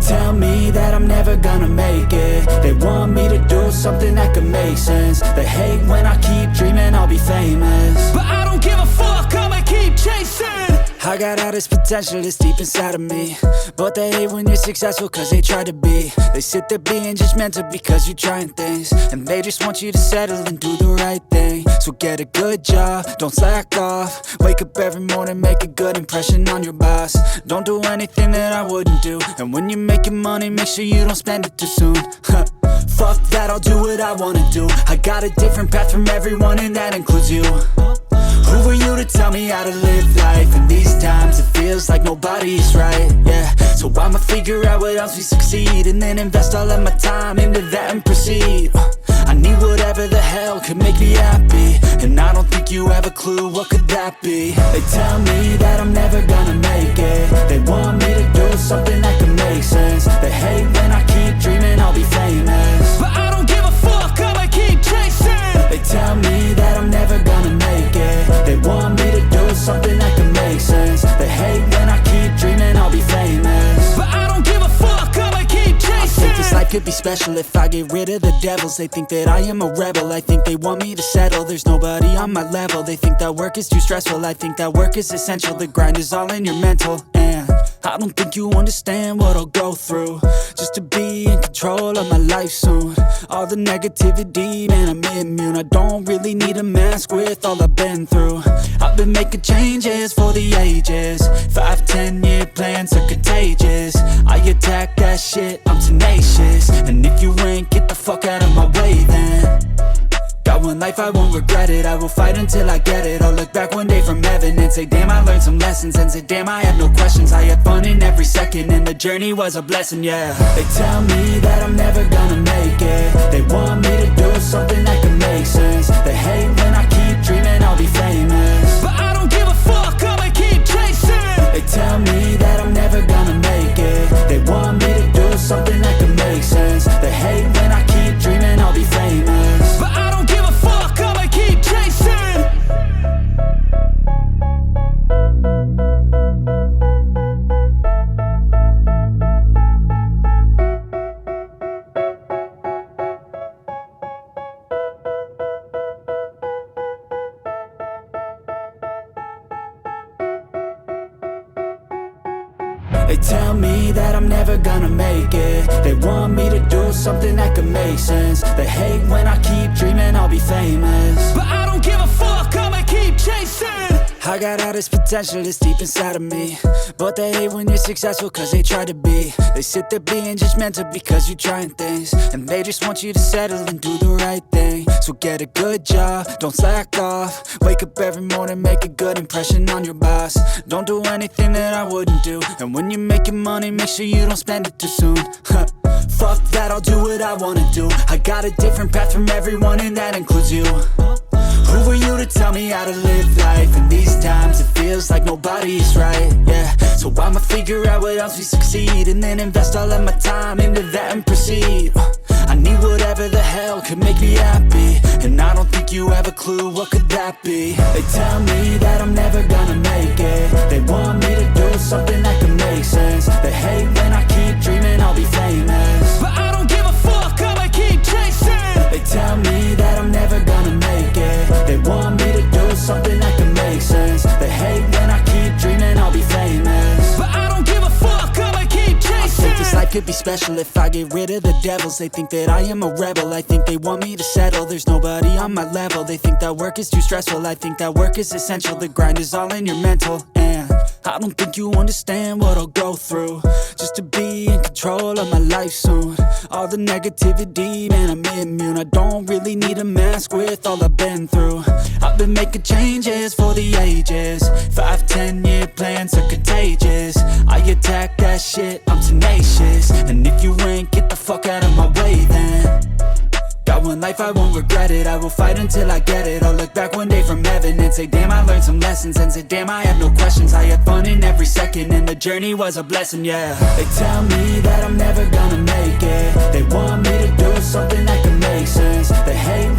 tell me that I'm never gonna make it. They want me to do something that could make sense. They hate when I keep dreaming I'll be famous, but I don't give a fuck, I'ma keep chasing. I got all this potential that's deep inside of me, but they hate when you're successful cause they try to be. They sit there being judgmental because you're trying things, and they just want you to settle and do the right thing. So get a good job, don't slack off. Wake up every morning, make a good impression on your boss. Don't do anything that I wouldn't do, and when you're making money, make sure you don't spend it too soon. Fuck that, I'll do what I wanna do. I got a different path from everyone, and that includes you. Who are you to tell me how to live life? In these times it feels like nobody's right, yeah. So I'ma figure out what else we succeed, and then invest all of my time into that and proceed. I need whatever the hell could make me happy, and I don't think you have a clue what could that be. They tell me that I'm never gonna make it. They want me to do something that could make sense. They hate when I keep dreaming I'll be famous, but I don't give a fuck, I'ma keep chasing. They tell me that I'm never gonna make it. They want me to do something that can make sense. They hate when I keep dreaming I'll be famous, but I don't give a fuck, I'ma keep chasing. I think this life could be special if I get rid of the devils. They think that I am a rebel, I think they want me to settle. There's nobody on my level, they think that work is too stressful. I think that work is essential, the grind is all in your mental. And I don't think you understand what I'll go through just to be in control of my life soon. All the negativity, man, I'm immune. I don't really need a mask with all I've been through. I've been making changes for the ages. 5-10 year plans are contagious. I attack that shit, I'm tenacious. And if you ain't, get the fuck out of my way then. Got one life, I won't regret it. I will fight until I get it. I'll look back one day from heaven and say damn, I learned some lessons. And say damn, I have no questions. I had fun in every second, and the journey was a blessing, yeah. They tell me that I'm never gonna make it. They want me to do something that can make sense. They hate when I keep dreaming I'll be famous, but I don't give a fuck, I'ma keep chasing. They tell me that I'm never gonna make it. They want me to do something that can make sense. They hate when I keep dreaming I'll be famous, but I don't give a fuck, I'ma keep chasing. They tell me that I'm never gonna make it. They want me to do something that can make sense. They hate when I keep dreaming I'll be famous, but I don't give a fuck, I'ma keep chasing. I got all this potential that's deep inside of me, but they hate when you're successful cause they try to be. They sit there being judgmental because you're trying things, and they just want you to settle and do the right thing. So get a good job, don't slack off. Wake up every morning, make a good impression on your boss. Don't do anything that I wouldn't do, and when you're making money, make sure you don't spend it too soon. Fuck that, I'll do what I wanna do. I got a different path from everyone, and that includes you. Who are you to tell me how to live life? In these times it feels like nobody's right, yeah. So I'ma figure out what else we succeed, and then invest all of my time into that and proceed. I need whatever the hell could make me happy, and I don't think you have a clue what could that be. They tell me that I'm never gonna make it. They want me to do something that can make sense. They hate when I keep dreaming I'll be famous, but I don't give a fuck, I'ma keep chasing. They tell me that I'm never gonna make it. They want me to do something that can make sense. They hate when I keep dreaming I'll be famous, but I don't give a fuck, I'ma keep chasing. I think this life could be special if I get rid of the devils. They think that I am a rebel, I think they want me to settle. There's nobody on my level, they think that work is too stressful. I think that work is essential, the grind is all in your mental. And I don't think you understand what I'll go through just to be in control of my life soon. All the negativity, man, I'm immune. I don't really need a mask with all I've been through. I've been making changes for the ages. 5-10 year plans are contagious. I attack that shit, I'm tenacious. And if you ain't, get the fuck out of my way then. Got one life, I won't regret it. I will fight until I get it. I'll look back one day from heaven and say damn, I learned some lessons. And say damn, I have no questions. I had fun in every second, and the journey was a blessing, yeah. They tell me that I'm never gonna make it. They want me to do something that can make sense. They hate